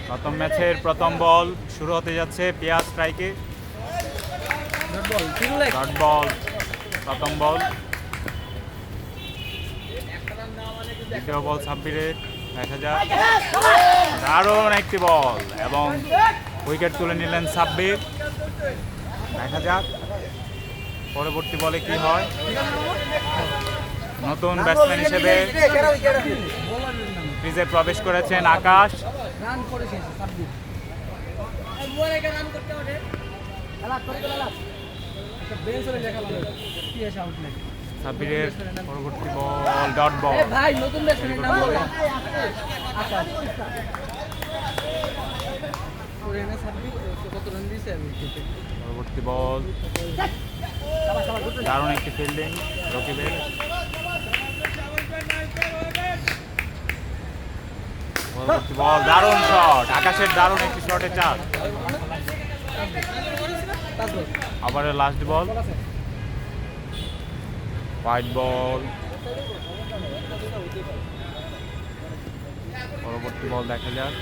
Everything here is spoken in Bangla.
প্রথম ম্যাচের প্রথম বল শুরু হতে যাচ্ছে পেঁয়াজ স্ট্রাইকে। ডট বল, প্রথম বল। দ্বিতীয় বল সাব্বিরের, দেখা যাক। দারুণ একটি বল এবং উইকেট তুলে নিলেন সাব্বির। দেখা যাক পরবর্তী বলে কি হয়। নতুন ব্যাটসম্যান হিসেবে ক্রিজে প্রবেশ করেছেন আকাশ। সাব্বিরের পরবর্তী বল ডট বল। পরবর্তী বল, দারুণ একটি ফিল্ডিং রকিবের। পরবর্তী বল, দারুণ শট, আকাশের দারুণ একটি শটে চার। আবার লাস্ট বল, হোয়াইট বল। পরবর্তী বল দেখা যাক।